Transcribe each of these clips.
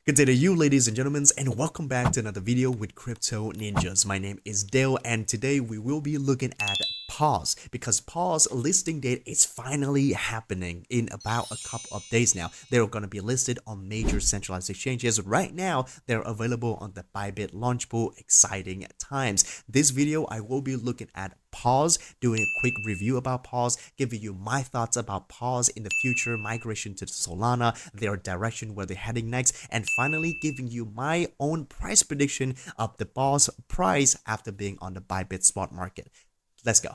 Good day to you, ladies and gentlemen, and welcome back to another video with CryptoNinjas. My name is Dale, and today we will be looking at PAWS, because PAWS listing date is finally happening in about a couple of days now. They're going to be listed on major centralized exchanges. Right now, they're available on the ByBit Launchpool. Exciting times. This video, I will be looking at PAWS, doing a quick review about PAWS, giving you my thoughts about PAWS in the future, migration to Solana, their direction, where they're heading next, and finally giving you my own price prediction of the PAWS price after being on the ByBit spot market. Let's go.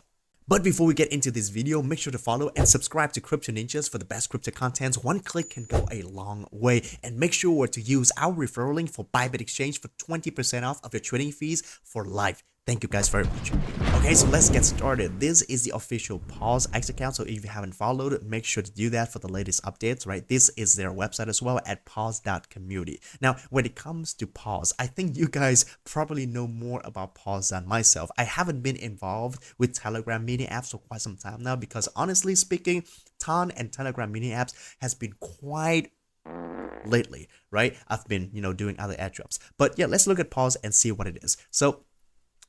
But before we get into this video, make sure to follow and subscribe to CryptoNinjas for the best crypto contents. One click can go a long way. And make sure to use our referral link for ByBit Exchange for 20% off of your trading fees for life. Thank you guys very much. Okay, so let's get started. This is the official PAWS X account. So if you haven't followed, make sure to do that for the latest updates, right? This is their website as well at pawslistingdate. Now, when it comes to PAWS, I think you guys probably know more about PAWS than myself. I haven't been involved with Telegram mini apps for quite some time now because honestly speaking, Ton and Telegram mini apps has been quite lately, right? I've been, doing other airdrops. But yeah, let's look at PAWS and see what it is. So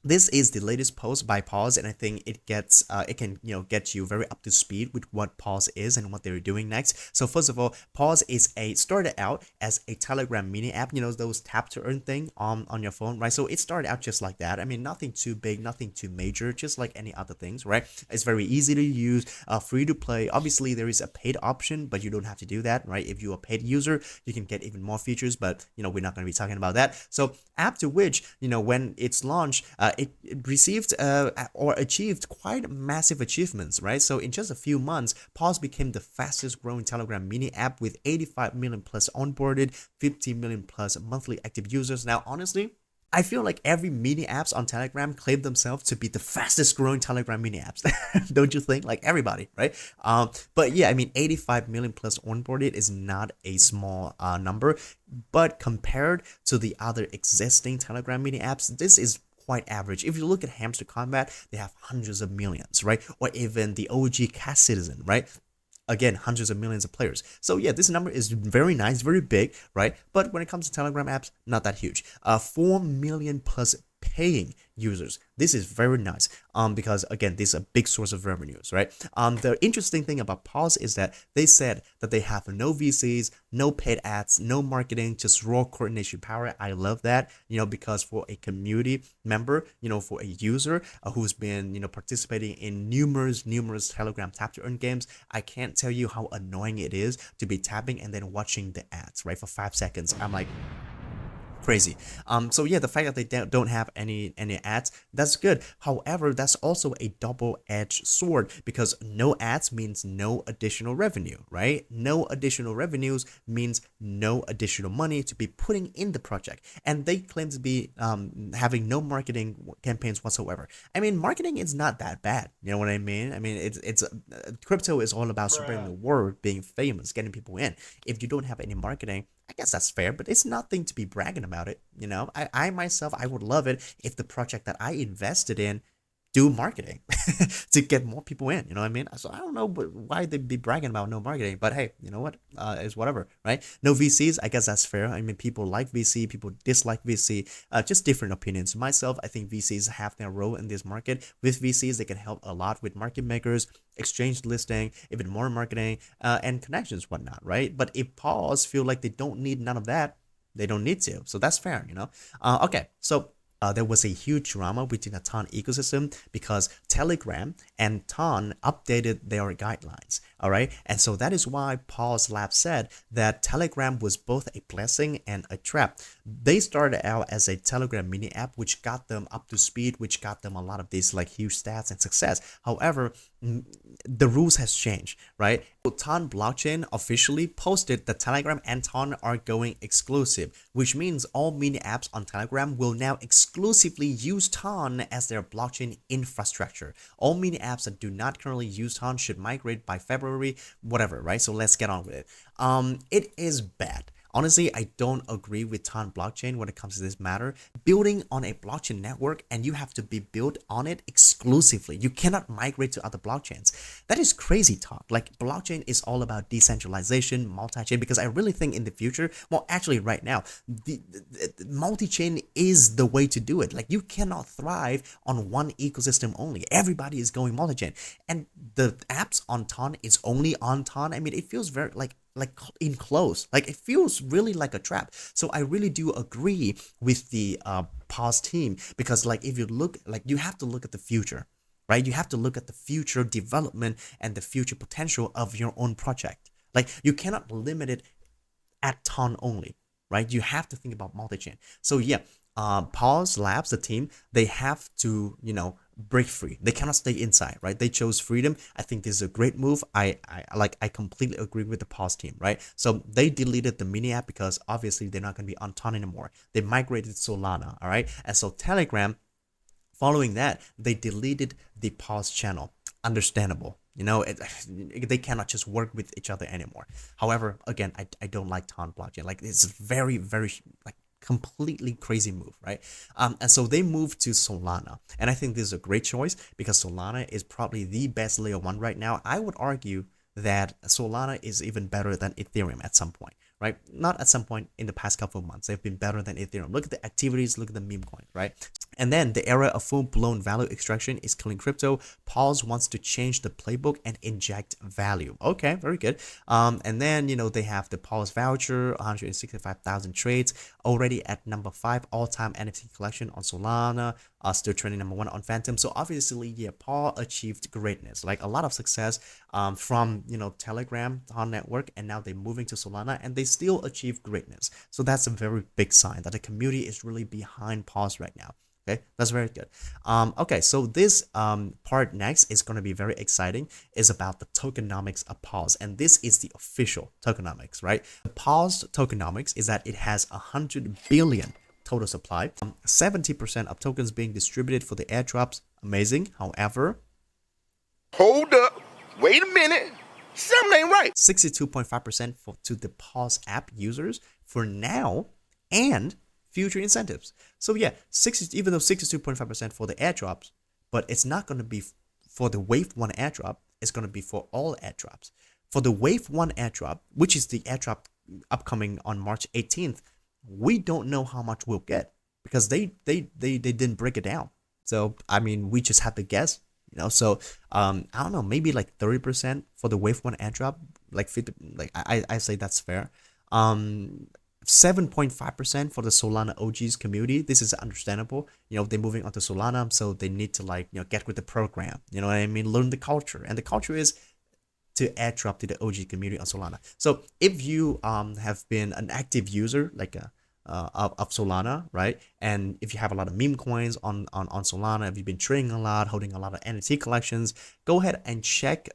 this is the latest post by PAWS, and I think it gets it can get you very up to speed with what PAWS is and what they're doing next. So first of all, PAWS is started out as a Telegram mini app, those tap to earn thing on your phone, right? So it started out just like that. I mean, nothing too big, nothing too major, just like any other things, right? It's very easy to use, free to play. Obviously, there is a paid option, but you don't have to do that, right? If you're a paid user, you can get even more features, but we're not going to be talking about that. So after which, when it's launched, it received or achieved quite massive achievements, right? So in just a few months, PAWS became the fastest growing Telegram mini app with 85 million plus onboarded, 50 million plus monthly active users. Now, honestly, I feel like every mini apps on Telegram claim themselves to be the fastest growing Telegram mini apps. Don't you think? Like everybody, right? But yeah, I mean, 85 million plus onboarded is not a small number, but compared to the other existing Telegram mini apps, this is quite average. If you look at Hamster Combat, they have hundreds of millions, right? Or even the OG Cat Citizen, right? Again, hundreds of millions of players. So yeah, this number is very nice, very big, right? But when it comes to Telegram apps, not that huge. 4 million plus paying users. This is very nice because again, this is a big source of revenues, right? The interesting thing about PAWS is that they said that they have no VCs, no paid ads, no marketing, just raw coordination power. I love that, because for a community member, for a user who's been, participating in numerous Telegram tap to earn games, I can't tell you how annoying it is to be tapping and then watching the ads, right? For 5 seconds. I'm like, crazy. So yeah, the fact that they don't have any ads, that's good. However, that's also a double-edged sword because no ads means no additional revenue, right? No additional revenues means no additional money to be putting in the project, and they claim to be having no marketing campaigns whatsoever. I mean, marketing is not that bad, you know what I mean? I mean, it's crypto is all about spreading the word, being famous, getting people in. If you don't have any marketing, I guess that's fair, but it's nothing to be bragging about it. I myself, I would love it if the project that I invested in do marketing to get more people in, you know what I mean? So I don't know why they'd be bragging about no marketing, but hey, you know what? It's whatever, right? No VCs, I guess that's fair. I mean, people like VC, people dislike VC, just different opinions. Myself, I think VCs have their role in this market. With VCs, they can help a lot with market makers, exchange listing, even more marketing, and connections, whatnot, right? But if PAWS feel like they don't need none of that, they don't need to. So that's fair, Okay, so there was a huge drama within the Ton ecosystem because Telegram and Ton updated their guidelines, all right? And so that is why PAWS Lab said that Telegram was both a blessing and a trap. They started out as a Telegram mini app, which got them up to speed, which got them a lot of these like huge stats and success. However, the rules has changed, right? Ton blockchain officially posted that Telegram and Ton are going exclusive, which means all mini apps on Telegram will now exclusively use Ton as their blockchain infrastructure. All mini apps that do not currently use Ton should migrate by February, whatever, right? So let's get on with it. It is bad. Honestly, I don't agree with Ton blockchain when it comes to this matter. Building on a blockchain network and you have to be built on it exclusively. You cannot migrate to other blockchains. That is crazy talk. Like blockchain is all about decentralization, multi-chain, because I really think in the future, well, actually right now, the multi-chain is the way to do it. Like you cannot thrive on one ecosystem only. Everybody is going multi-chain. And the apps on Ton is only on Ton. I mean, it feels very like enclosed, like it feels really like a trap. So I really do agree with the PAWS team, because like if you look, like you have to look at the future, right? You have to look at the future development and the future potential of your own project. Like you cannot limit it at Ton only, right? You have to think about multi-chain. So yeah, PAWS Labs, the team, they have to, break free. They cannot stay inside, right? They chose freedom. I think this is a great move. I completely agree with the PAWS team, right? So they deleted the mini app because obviously they're not going to be on Ton anymore. They migrated Solana, all right? And so Telegram, following that, they deleted the PAWS channel. Understandable. They cannot just work with each other anymore. However, again, I don't like Ton blockchain. Like it's very, very like completely crazy move, right? And so they moved to Solana, and I think this is a great choice because Solana is probably the best layer 1 right now. I would argue that Solana is even better than Ethereum at some point, right? Not at some point in the past couple of months. They've been better than Ethereum. Look at the activities, look at the meme coins, right? And then the era of full-blown value extraction is killing crypto. PAWS wants to change the playbook and inject value. Okay, very good. And then, they have the PAWS voucher, 165,000 trades, already at number 5 all-time NFT collection on Solana, still trending number 1 on Phantom. So obviously, yeah, PAW achieved greatness, like a lot of success from, Telegram on network, and now they're moving to Solana, and they still achieve greatness. So that's a very big sign that the community is really behind PAWS right now. Okay, that's very good. Okay, so this part next is going to be very exciting. Is about the tokenomics of PAWS, and this is the official tokenomics, right? The PAWS tokenomics is that it has 100 billion total supply, 70% of tokens being distributed for the airdrops. Amazing. However, hold up, wait a minute, something ain't right. 62.5% to the PAWS app users for now, and future incentives. So yeah, even though 62.5% for the airdrops, but it's not going to be for the wave 1 airdrop, it's going to be for all airdrops. For the wave 1 airdrop, which is the airdrop upcoming on March 18th, we don't know how much we'll get because they didn't break it down. So I mean, we just have to guess, so I don't know, maybe like 30% for the wave 1 airdrop, like 50, like I say that's fair. 7.5% for the Solana OGs community. This is understandable. They're moving onto Solana, so they need to get with the program. You know what I mean? Learn the culture, and the culture is to airdrop to the OG community on Solana. So if you have been an active user of Solana, right? And if you have a lot of meme coins on Solana, if you've been trading a lot, holding a lot of NFT collections, go ahead and check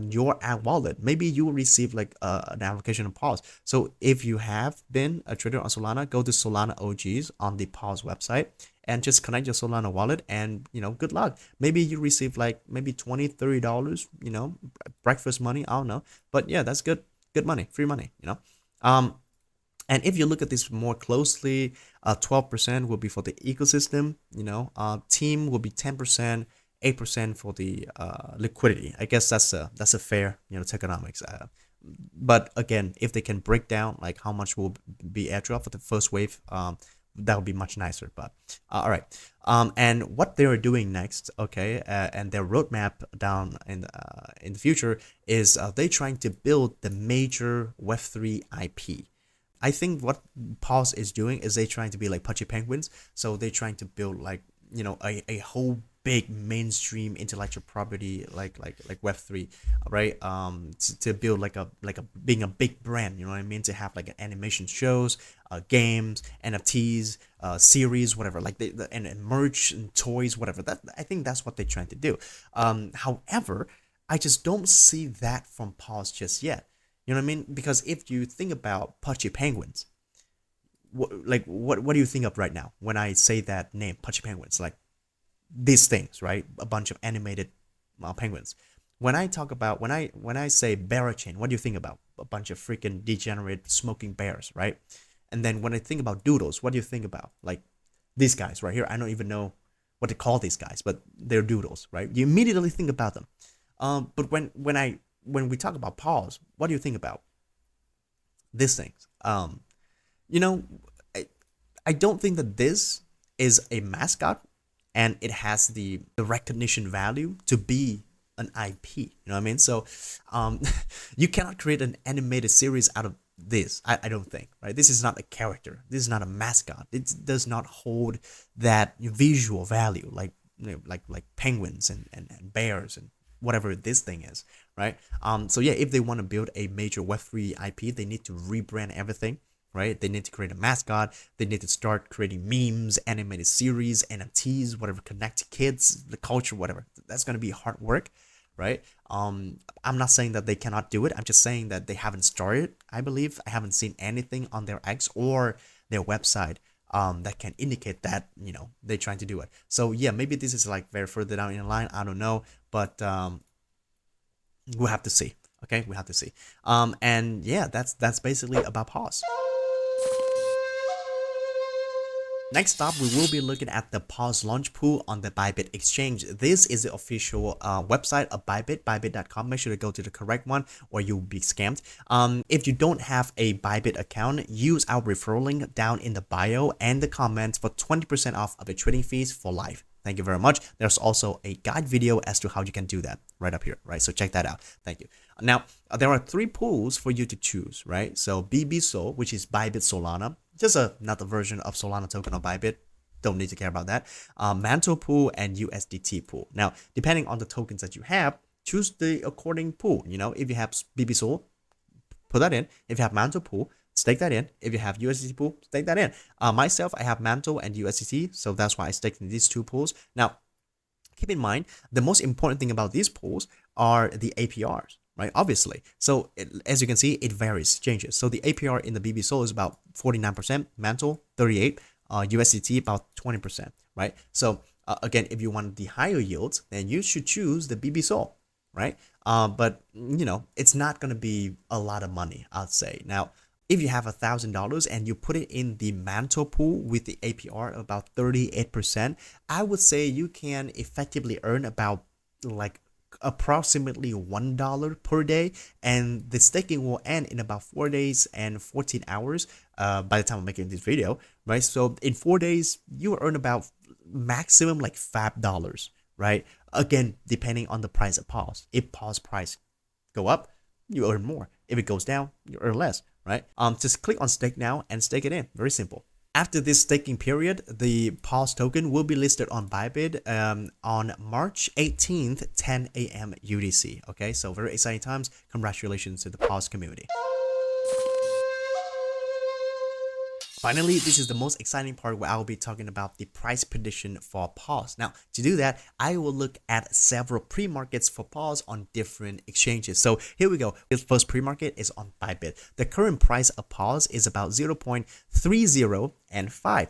your ad wallet. Maybe you will receive an application of PAWS. So if you have been a trader on Solana, go to Solana OGs on the PAWS website and just connect your Solana wallet, and good luck. Maybe you receive maybe $20-$30, breakfast money, I don't know. But yeah, that's good money, free money, And if you look at this more closely, 12% will be for the ecosystem, team will be 10%, 8% for the liquidity. I guess that's a fair, tokenomics. But again, if they can break down how much will be airdrop for the first wave, that would be much nicer. But all right. And what they are doing next, okay, and their roadmap down in the future is they're trying to build the major Web3 IP. I think what PAWS is doing is they're trying to be like Pudgy Penguins. So they're trying to build a whole big mainstream intellectual property like Web3, right? To build being a big brand, you know what I mean? To have an animation shows, games, NFTs, series, whatever, and merch and toys, whatever. I think that's what they're trying to do. However, I just don't see that from PAWS just yet. You know what I mean? Because if you think about Pudgy Penguins, what do you think of right now when I say that name, Pudgy Penguins? These things, right? A bunch of animated penguins. when I talk about when I say bear chain, what do you think about? A bunch of freaking degenerate smoking bears, right? And then when I think about doodles, what do you think about? Like these guys right here. I don't even know what to call these guys, but they're doodles, right? You immediately think about them. But when we talk about paws, what do you think about these things? You know, I, I don't think that this is a mascot and it has the recognition value to be an IP. You know what I mean? So you cannot create an animated series out of this. I don't think, right? This is not a character. This is not a mascot. It does not hold that visual value like like penguins and bears and whatever this thing is, right? So yeah, if they want to build a major Web3 IP, they need to rebrand everything, right? They need to create a mascot. They need to start creating memes, animated series, NFTs, whatever, connect to kids, the culture, whatever. That's going to be hard work, right? I'm not saying that they cannot do it. I'm just saying that they haven't started. I believe I haven't seen anything on their X or their website that can indicate that they're trying to do it. So yeah, maybe this is like very further down in the line. I don't know, but we'll have to see. Okay, we have to see. And yeah, that's basically about PAWS. Next up, we will be looking at the PAWS Launchpool on the ByBit exchange. This is the official website of ByBit, bybit.com. Make sure to go to the correct one or you'll be scammed. If you don't have a ByBit account, use our referral link down in the bio and the comments for 20% off of the trading fees for life. Thank you very much. There's also a guide video as to how you can do that right up here, right? So check that out. Thank you. Now, there are 3 pools for you to choose, right? So BBSol, which is ByBit Solana, just another version of Solana token of ByBit. Don't need to care about that. Mantle pool and USDT pool. Now, depending on the tokens that you have, choose the according pool. If you have BBSol, put that in. If you have Mantle pool, stake that in. If you have USDT pool, stake that in. Myself, I have Mantle and USDT, so that's why I staked in these 2 pools. Now, keep in mind, the most important thing about these pools are the APRs, right? Obviously. So as you can see, it varies, changes. So the APR in the BBSol is about 49%, Mantle 38%, USDT about 20%, right? So again, if you want the higher yields, then you should choose the BBSol, right? But it's not going to be a lot of money, I'd say. Now, if you have $1,000 and you put it in the Mantle pool with the APR of about 38%, I would say you can effectively earn about like approximately $1 per day, and the staking will end in about 4 days and 14 hours by the time I'm making this video, right? So in 4 days, you earn about maximum like $5, right? Again, depending on the price of PAWS. If PAWS price go up, you earn more. If it goes down, you earn less, right? Just click on stake now and stake it in. Very simple. After this staking period, the PAWS token will be listed on ByBit on March 18th, 10 a.m. UTC. Okay, so very exciting times. Congratulations to the PAWS community. Finally, this is the most exciting part where I will be talking about the price prediction for PAWS. Now, to do that, I will look at several pre-markets for PAWS on different exchanges. So here we go. The first pre-market is on ByBit. The current price of PAWS is about 0.3005.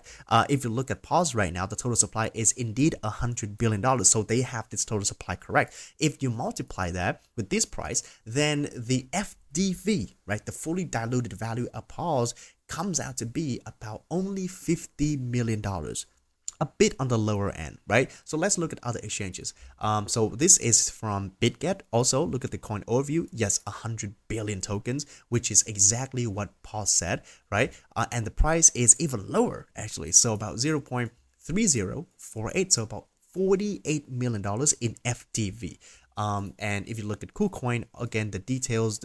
If you look at PAWS right now, the total supply is indeed $100 billion. So they have this total supply correct. If you multiply that with this price, then the FDV, right, the fully diluted value of PAWS comes out to be about only $50 million. A bit on the lower end, right? So let's look at other exchanges. So this is from Bitget. Also, look at the coin overview. Yes, 100 billion tokens, which is exactly what PAWS said, right? And the price is even lower, actually. So about 0.3048, so about $48 million in FTV. And if you look at KuCoin, again, the details,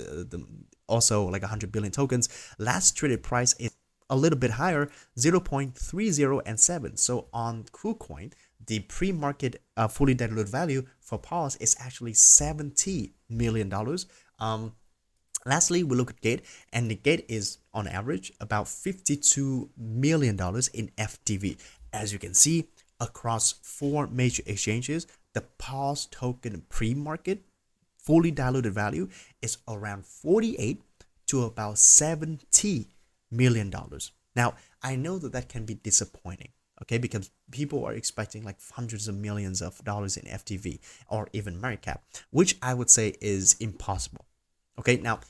also like 100 billion tokens, last traded price is a little bit higher, 0.3007. So on KuCoin, the pre-market fully diluted value for PAWS is actually $70 million. Lastly, we look at Gate, and the Gate is on average about $52 million in FTV. As you can see, across 4 major exchanges, the PAWS token pre-market fully diluted value is around 48 to about $70 million. Now, I know that can be disappointing, Okay, because people are expecting like hundreds of millions of dollars in FTV or even market cap, which I would say is impossible. Okay, now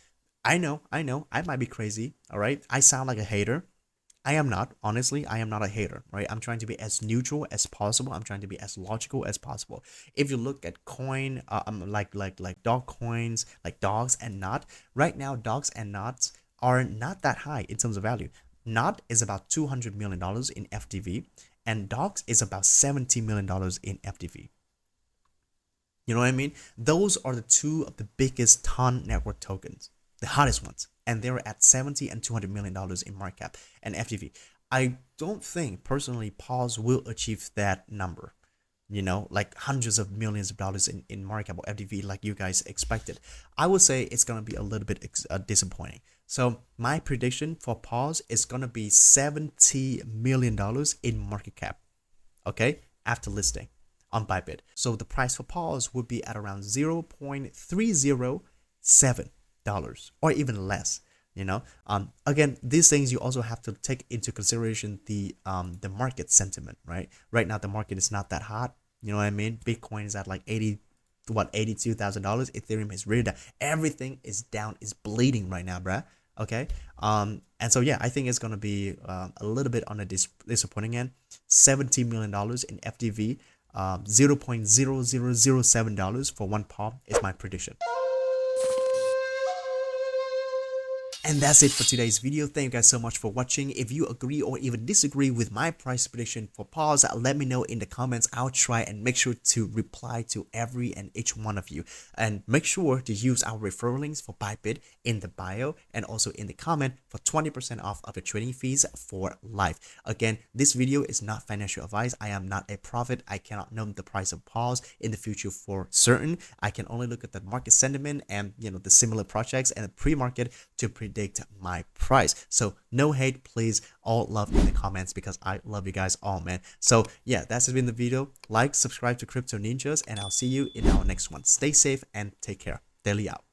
I might be crazy. All right, I sound like a hater. I am not, honestly, I am not a hater, right? I'm trying to be as neutral as possible. I'm trying to be as logical as possible. If you look at coin, like dog coins, like dogs and not, right now, dogs and knots are not that high in terms of value. Not is about $200 million in FTV, and dogs is about $70 million in FTV. You know what I mean? Those are the two of the biggest ton network tokens, the hottest ones, and they're at 70 and $200 million in market cap and FTV. I don't think personally PAWS will achieve that number, you know, like hundreds of millions of dollars in market cap or FTV like you guys expected. I would say it's going to be a little bit disappointing. So my prediction for PAWS is going to be $70 million in market cap, okay, after listing on ByBit. So the price for PAWS would be at around $0.307 or even less. You know, again, these things you also have to take into consideration the market sentiment, right? Right now the market is not that hot. You know what I mean? Bitcoin is at like $82,000. Ethereum is really down. Everything is down, is bleeding right now, bruh. Okay. And so yeah, I think it's gonna be a little bit on a disappointing end. $70 million in FTV. $0.0007 for one PAW is my prediction. And that's it for today's video. Thank you guys so much for watching. If you agree or even disagree with my price prediction for PAWS, let me know in the comments. I'll try and make sure to reply to every and each one of you. And make sure to use our referral links for ByBit in the bio and also in the comment for 20% off of the trading fees for life. Again, this video is not financial advice. I am not a prophet. I cannot know the price of PAWS in the future for certain. I can only look at the market sentiment and, you know, the similar projects and the pre-market to predict my price. So no hate, please, all love in the comments because I love you guys all, man. So yeah, that's been the video. Like, subscribe to CryptoNinjas, and I'll see you in our next one. Stay safe and take care. Daily out.